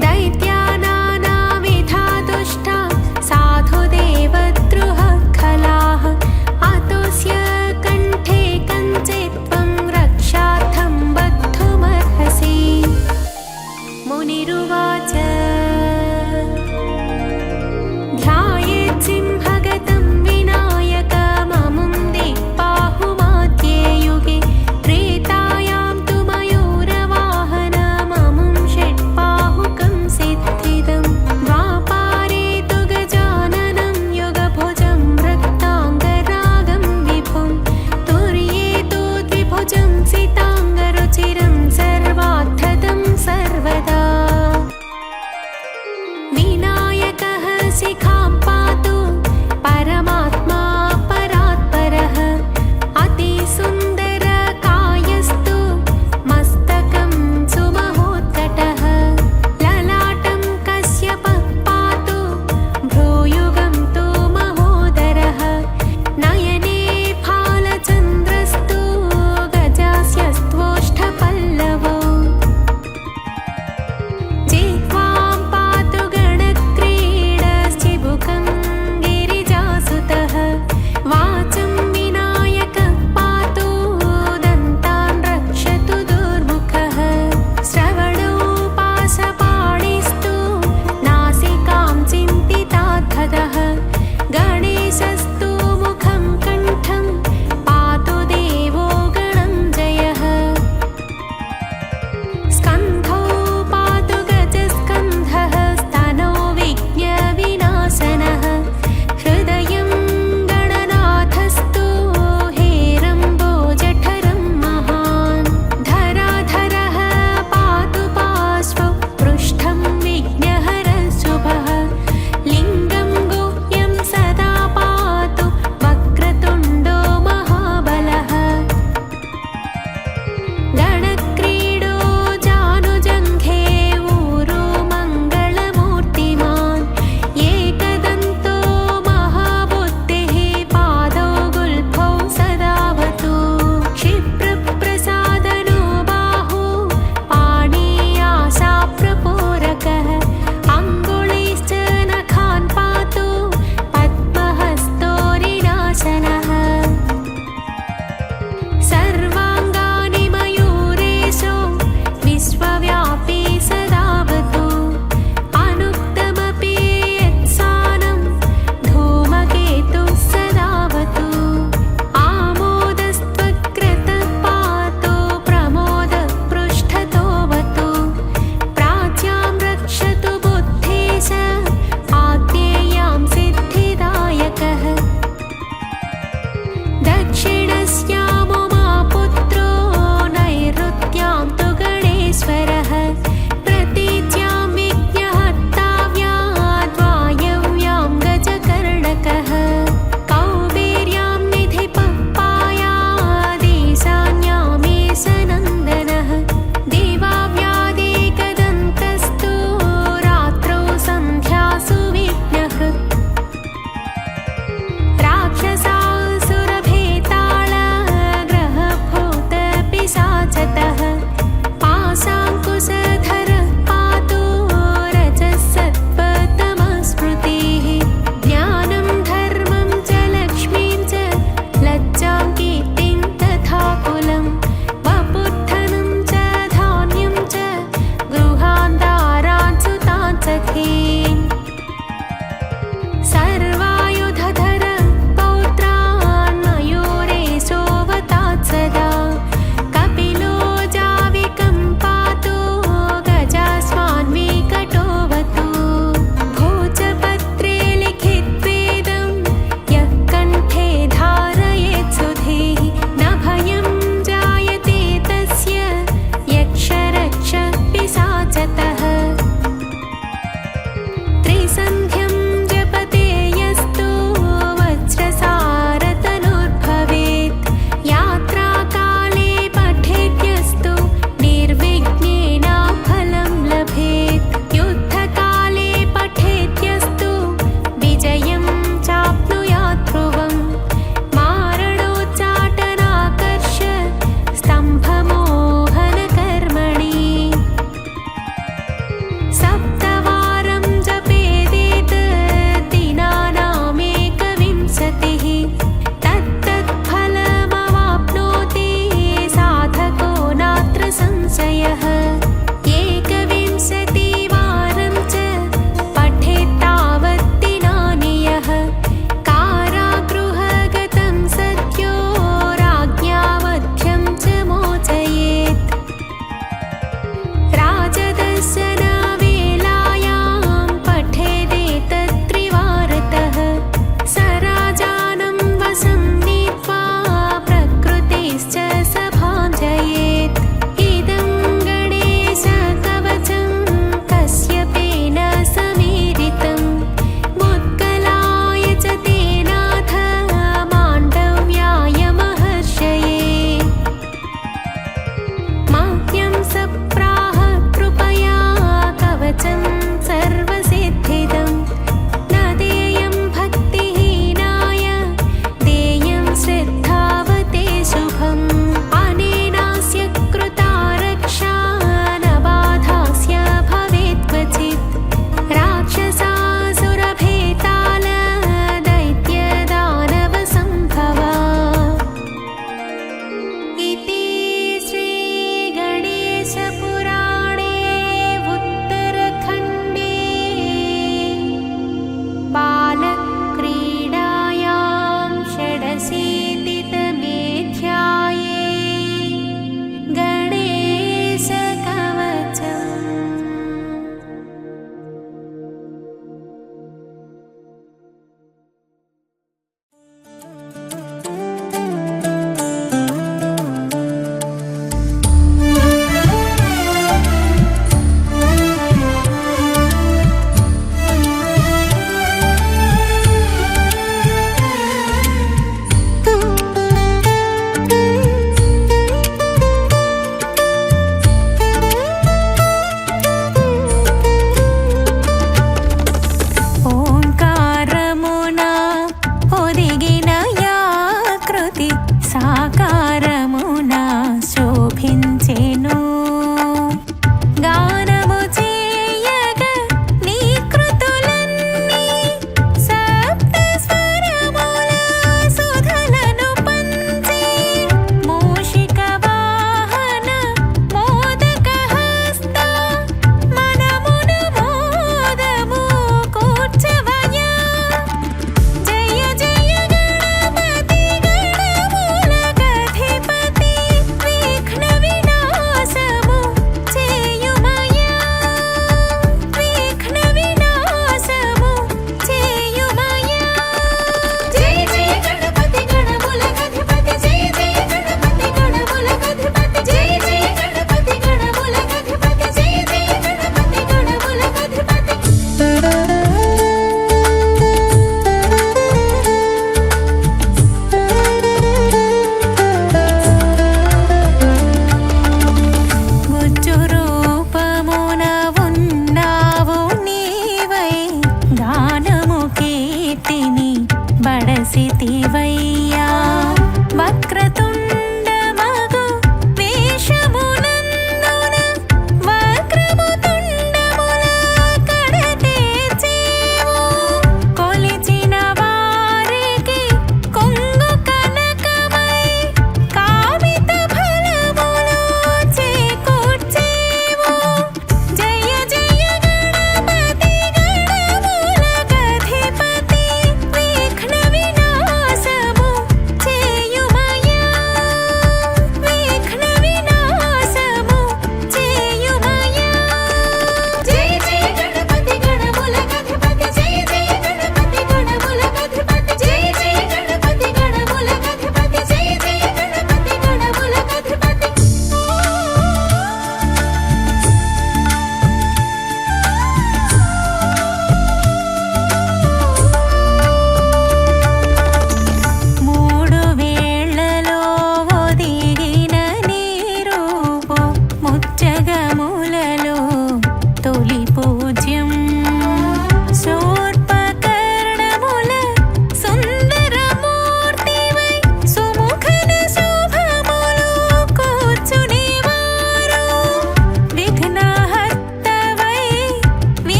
दैत्या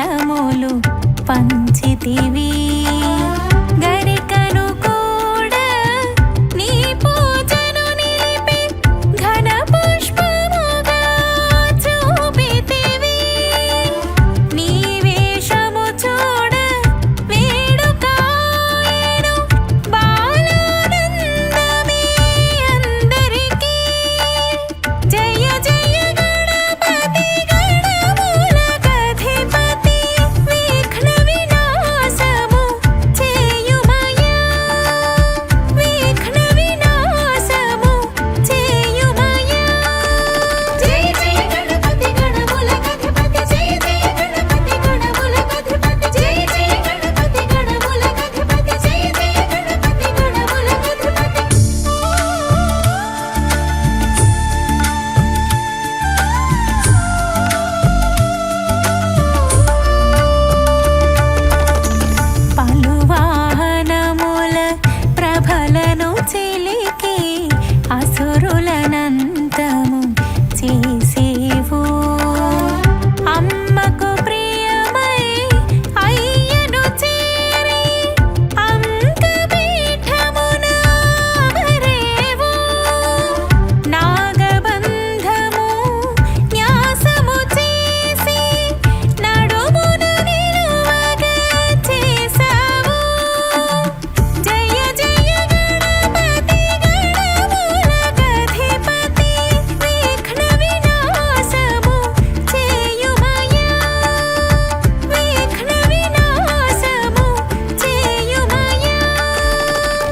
వరములు పంచితివి గరికను కూడా నీ పూజను నిలిపి ఘన పుష్పముగా చూపితివి నీ వేషము చూడ వేడుకాయను బాలానందమే అందరికీ జయ జయ గణపతి గణములకధిపతి విఘ్న వినాశము చేయుమయా విఘ్న వినాశము చేయుమయా జయ జయ గణపతి గణములకధిపతి జయ జయ గణపతి గణములకధిపతి జయ జయ గణపతి గణములకధిపతి జయ జయ గణపతి గణములకధిపతి పలు వాహనముల ప్రభలను చిలికి అసురులనంతము చేసేవు అమ్మకు ప్రియమై అయ్యను చేరి అంకపీఠమున అమరేవు నాగబంధము న్యాసము చేసి నడుమున నిలువగా చేసావు జయ జయ గణపతి గణములకధిపతి విఘ్న వినాశము చేయుమయా విఘ్న వినాశము చేయుమయా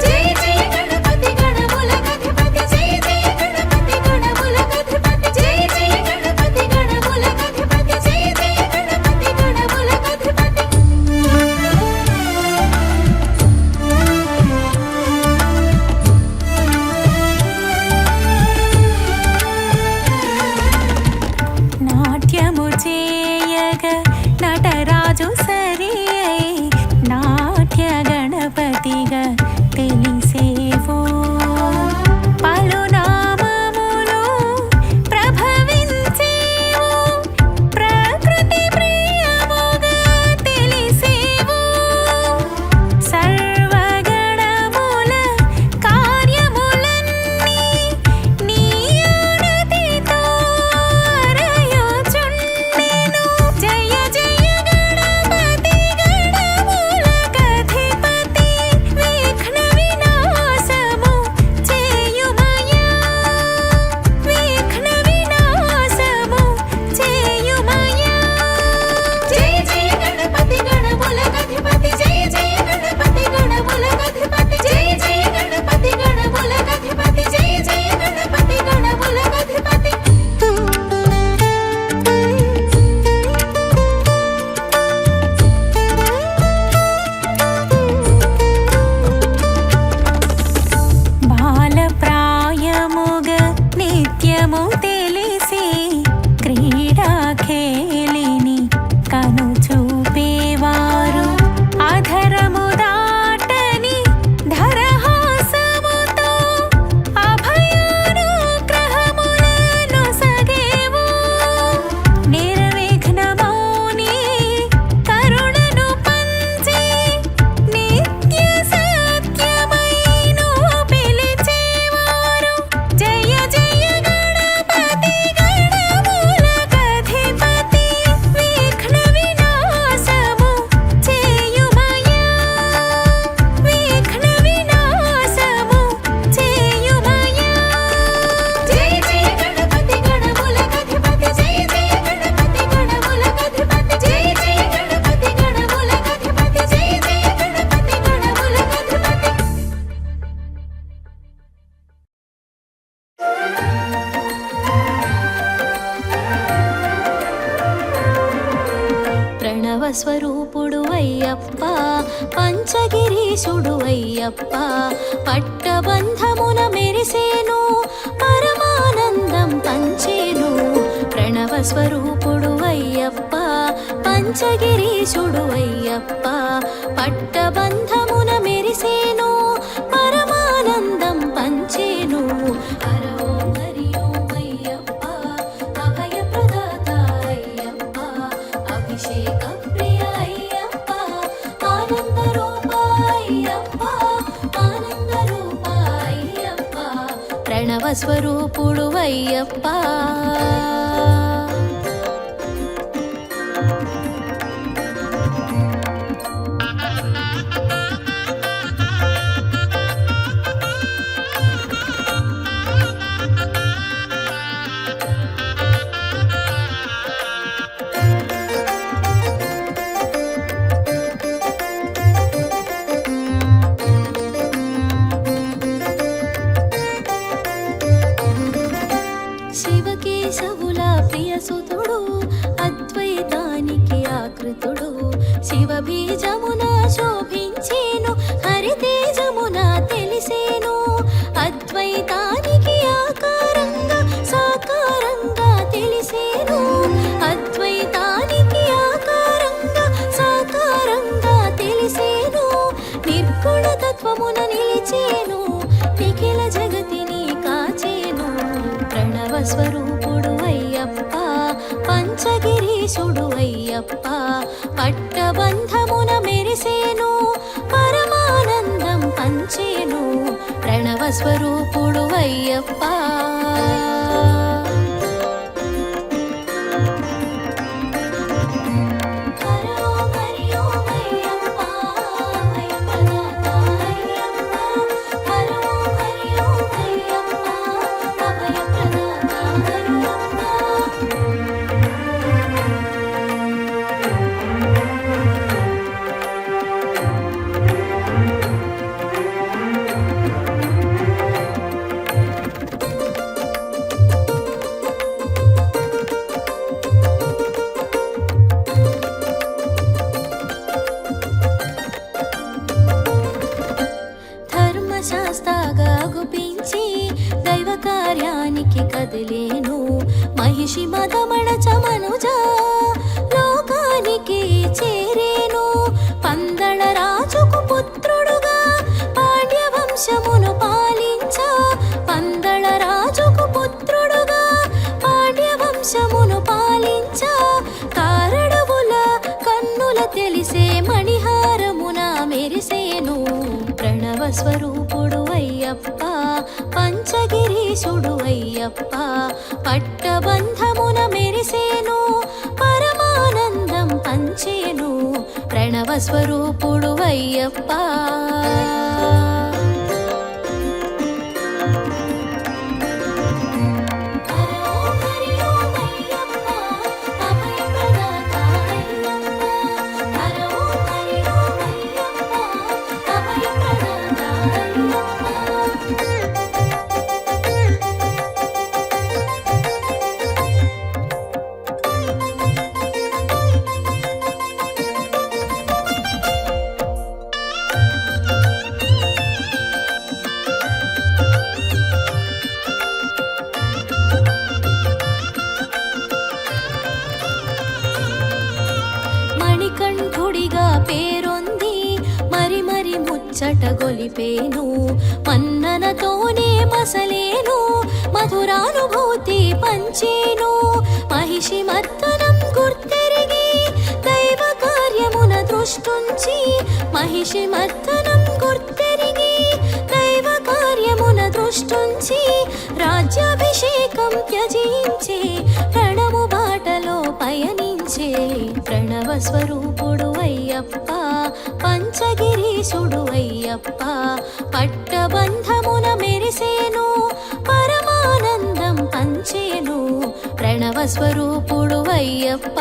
జయ జయ గణపతి గణములకధిపతి జయ జయ గణపతి గణములకధిపతి జయ జయ గణపతి గణములకధిపతి జయ జయ గణపతి గణములకధిపతి నాట్యము చేయగ నటరాజు సరి అయి నాట్య గణపతిగా తెలిసేవు పలు నామములు ప్రభవించేవు ప్రకృతి ప్రియముగా తెలిసేవు సర్వగణముల కార్యములన్నీ నీ ఆనతితో అరయుచుండెను జయ జయ గణపతి గణములకధిపతి విఘ్న వినాశము చేయుమయా విఘ్న వినాశము చేయుమయా జయ జయ గణపతి గణములకధిపతి జయ జయ గణపతి గణములకధిపతి జయ జయ గణపతి గణములకధిపతి జయ జయ గణపతి గణములకధిపతి బాలప్రాయముగా నిత్యము తెలిసి క్రీడాఖేలిని కను చూపేవారు అధరము దాటని ధరహాసముతో అభయానుగ్రహములను సగేవు నిర్విఘ్నమౌని కరుణను పంచి నిత్య సత్యమైను పిలిచేవారు జయ జయ గణపతి గణములకధిపతి విఘ్న వినాశము చేయుమయా విఘ్న వినాశము చేయుమయా జయ జయ గణపతి గణములకధిపతి జయ జయ గణపతి గణములకధిపతి జయ జయ గణపతి గణములకధిపతి జయ జయ గణపతి గణములకధిపతి ప్రణవ స్వరూపుడు అయ్యప్ప పంచగిరీశుడు అయ్యప్ప పట్టబంధమున మెరిసేను పరమానందం పంచేను ప్రణవ స్వరూపుడు అయ్యప్ప పంచగిరీశుడు అయ్యప్ప పట్టబంధమున మెరిసేను పరమానందం పంచేను హర ఓం హరి ఓం అయ్యప్ప అభయ ప్రదాత అయ్యప్ప అభిషేక ప్రియ స్వరూపుడు అయ్యప్ప. శివకేశవుల ప్రియసుతుడు, అద్వైతానికి ఆకృతుడు, శివ బీజమున శోభించేను, హరితేజమున తెలిసేను, అద్వైతానికి ఆకారంగా సాకారంగా తెలిసేను, అద్వైతానికి ఆకారంగా సాకారంగా తెలిసేను, నిర్గుణ తత్వమున నిలిచేను, నిఖిల జగతిని కాచేను, ప్రణవ స్వరూపుడు అయ్యప్ప, పంచగిరీశుడు అయ్యప్ప, పట్టబంధమున మెరిసేను, పరమానందం పంచేను, ప్రణవ స్వరూపుడు అయ్యప్ప. ధర్మశాస్త్రగా గుపించి దైవ కార్యానికి కదిలేను, మహిషి మదమణచ మనుజ లోకానికి చేరేను, పందళ రాజుకు పుత్రుడుగా పాండ్య వంశమును పాలించ, పందళ రాజుకు పుత్రుడుగా పాండ్య వంశమును పాలించ, కారడవుల కన్నుల తెలిసే మణిహారమున మెరిసేను, ప్రణవ స్వరూపుడు అయ్యప్ప, పంచగిరీశుడు అయ్యప్ప, పట్టబంధమున మెరిసేను, పరమానందం పంచేను, ప్రణవ స్వరూపుడు అయ్యప్ప. మణికంఠుడిగా పేరొంది మరి మరి ముచ్చట గొలిపేను, మన్ననతోనే మసలేను, మధురానుభూతి పంచేను, మహిషి మర్దనం గుర్తెరిగి దైవ కార్యమున దృష్టుంచి, మహిషి మర్దనం గుర్తెరిగి దైవ కార్యమున దృష్టుంచి, రాజ్యాభిషేకం త్యజించే ప్రణము బాటలో పయనించే, ప్రణవ స్వరూపుడు అయ్యప్ప, పంచగిరీశుడు అయ్యప్ప, పట్టబంధమున మెరిసేను, పరమానందం పంచేను, ప్రణవ స్వరూపుడు అయ్యప్ప.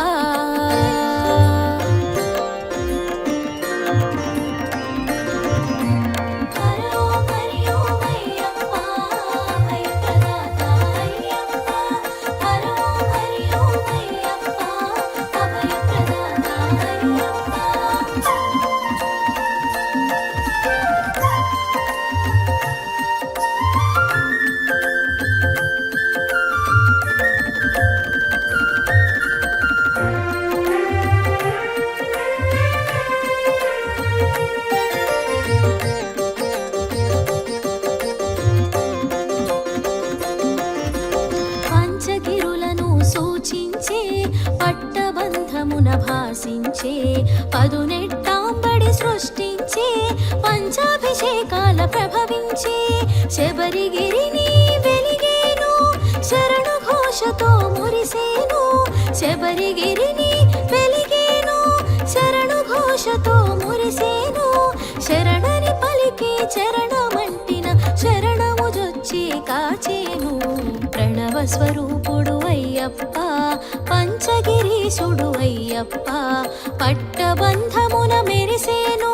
భాసించే పదునెట్టాంబడి సృష్టించే పంచాభిషేకాల ప్రభవించే శబరిగిరిని వెలిగే ఘోషతో మురిసేను శబరిగిరిని వెలిగేను శరణు ఘోషతో మురిసేను శరణని పలికి చరణమంటిన శరణము జొచ్చి కాచేను ప్రణవ స్వరూపుడు అయ్యప్ప పంచగిరీశుడు అయ్యప్ప పట్టబంధమున మెరిసేను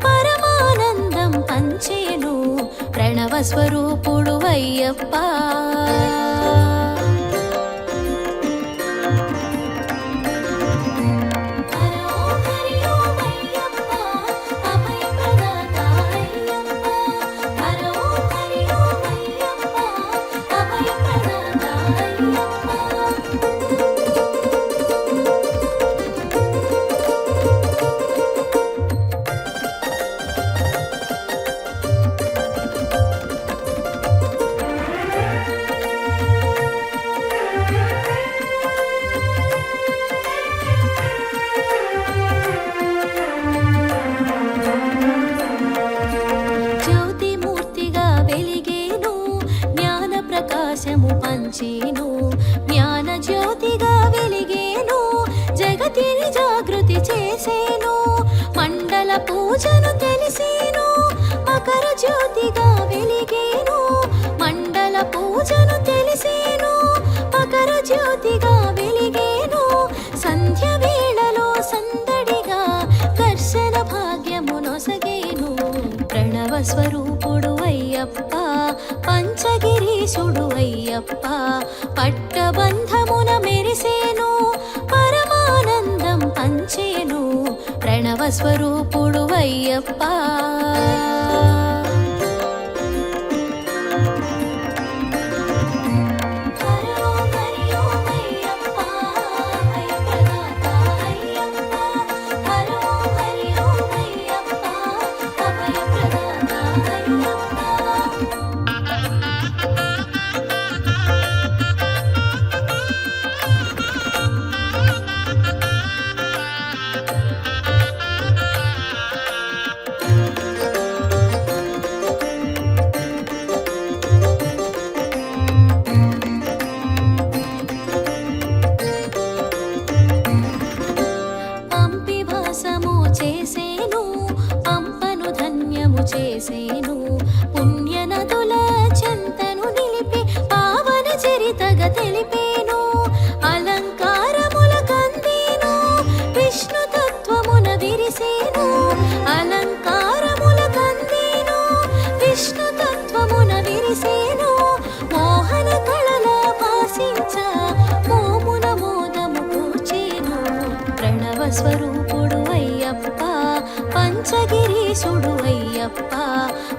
పరమానందం పంచేను ప్రణవ స్వరూపుడు అయ్యప్ప పంచేను జ్ఞాన జ్యోతిగా వెలిగేను జగతిని జాగృతి చేసేను మండల పూజను తెలిసేను మకర జ్యోతిగా వెలిగేను మండల పూజను తెలిసేను మకర జ్యోతిగా వెలిగేను సంధ్య వేళలో సందడిగా దర్శన భాగ్యము నొసగేను ప్రణవ స్వరూపుడు అయ్యప్ప పంచగిరీశుడు అయ్యప్ప పట్టబంధమున మెరిసేను పరమానందం పంచేను ప్రణవ స్వరూపుడు అయ్యప్ప చేసేను పుణ్య నదుల చెంతను నిలిపి పావన చరితగా తెలిపేను అలంకారముల కందేను విష్ణు తత్వమున విరిసేను అలంకారముల కందేను విష్ణు తత్వమున విరిసేను మోహన కళల భాసించ మోమున మోదము కూర్చేను ప్రణవ స్వరూపుడు అయ్యప్ప పంచగిరీశుడు అయ్యప్ప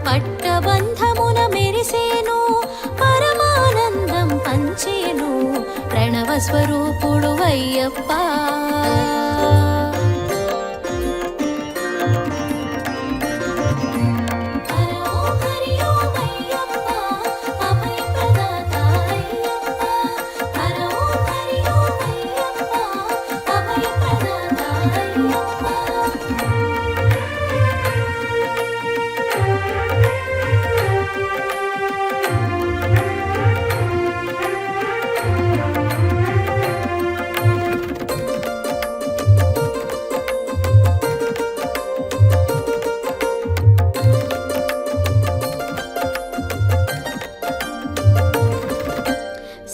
పట్టబంధమున మెరిసేను పరమానందం పంచేను ప్రణవ స్వరూపుడు అయ్యప్ప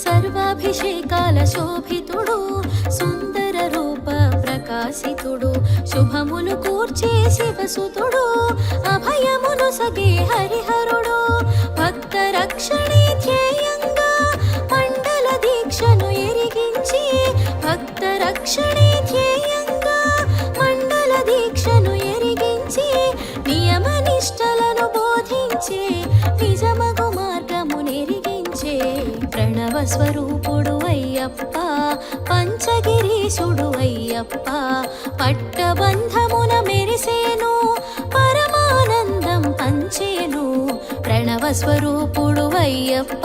సర్వాభిషేకాల శోభితుడు సుందర రూప ప్రకాశితుడు శుభములు కూర్చే శివసుతుడు అభయమును సగే హరిహరుడు భక్త రక్షణే ధ్యేయంగా మండల దీక్షను ఎరిగించి భక్త రక్షణే ధ్యేయంగా మండల దీక్షను ఎరిగించి నియమ నిష్టలను బోధించే నిజమగు మార్గము నెరిగించే ప్రణవ స్వరూపుడు అయ్యప్ప పంచగిరీశుడు అయ్యప్ప పట్టబంధమున మెరిసేను పరమానందం పంచేను ప్రణవ స్వరూపుడు అయ్యప్ప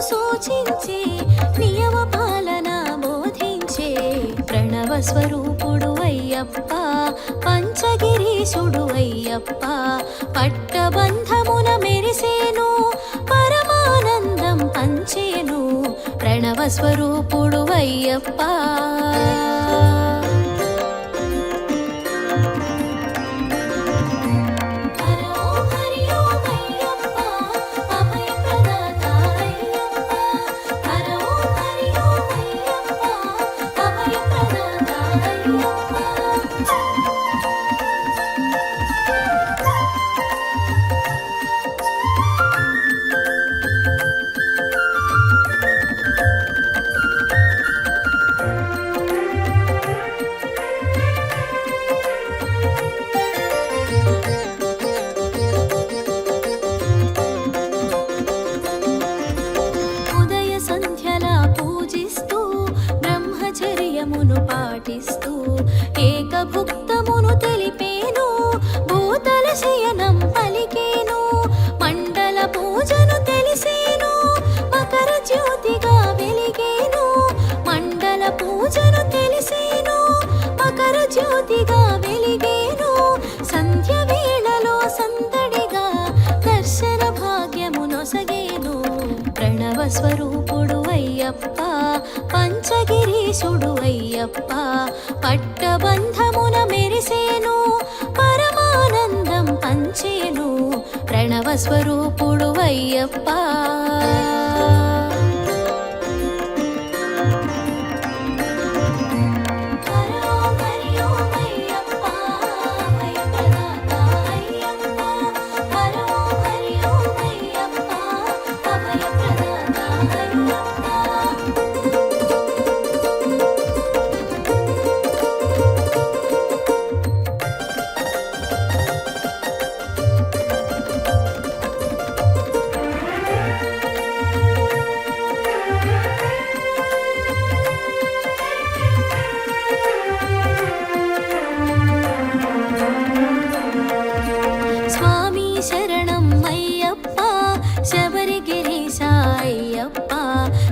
సూచించే నియమ పాలన బోధించే ప్రణవ స్వరూపుడు అయ్యప్ప పంచగిరీశుడు అయ్యప్ప పట్టబంధమున మెరిసేను పరమానందం పంచేను ప్రణవ స్వరూపుడు అయ్యప్ప పాటిస్తూ ఏకభుక్తమును తెలిపేను భూతల శయనం పలికేను మండల పూజను తెలిసేను మకర జ్యోతిగా వెలిగేను మండల పూజను తెలిసేను మకర జ్యోతిగా వెలిగేను సంధ్య వేళలో సందడిగా దర్శన భాగ్యము నొసగేను ప్రణవ స్వరూపుడు అయ్యప్ప పంచగిరీశుడు అయ్యప్ప పట్టబంధమున మెరిసేను పరమానందం పంచేను ప్రణవ స్వరూపుడు అయ్యప్ప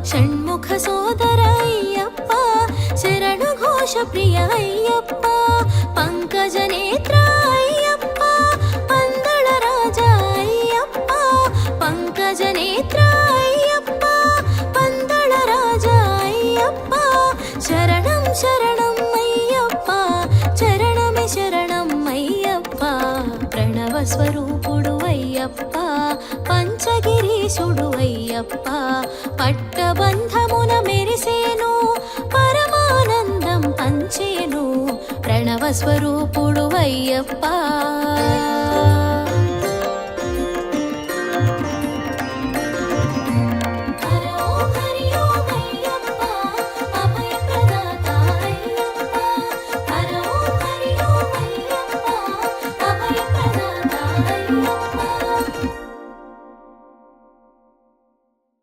షణ్ముఖ సోదర అయ్యప్ప శరణు ఘోష ప్రియ అయ్యప్ప పంకజ నేత్ర అయ్యప్ప పందళ రాజా అయ్యప్ప పంకజ నేత్ర అయ్యప్ప పందళ రాజా అయ్యప్ప శరణం శరణం అయ్యప్ప చరణమే శరణం అయ్యప్ప ప్రణవ స్వరూపుడు అయ్యప్ప పంచగిరీశుడు అయ్యప్ప పట్టబంధమున మెరిసేను పరమానందం పంచేను ప్రణవ స్వరూపుడు అయ్యప్ప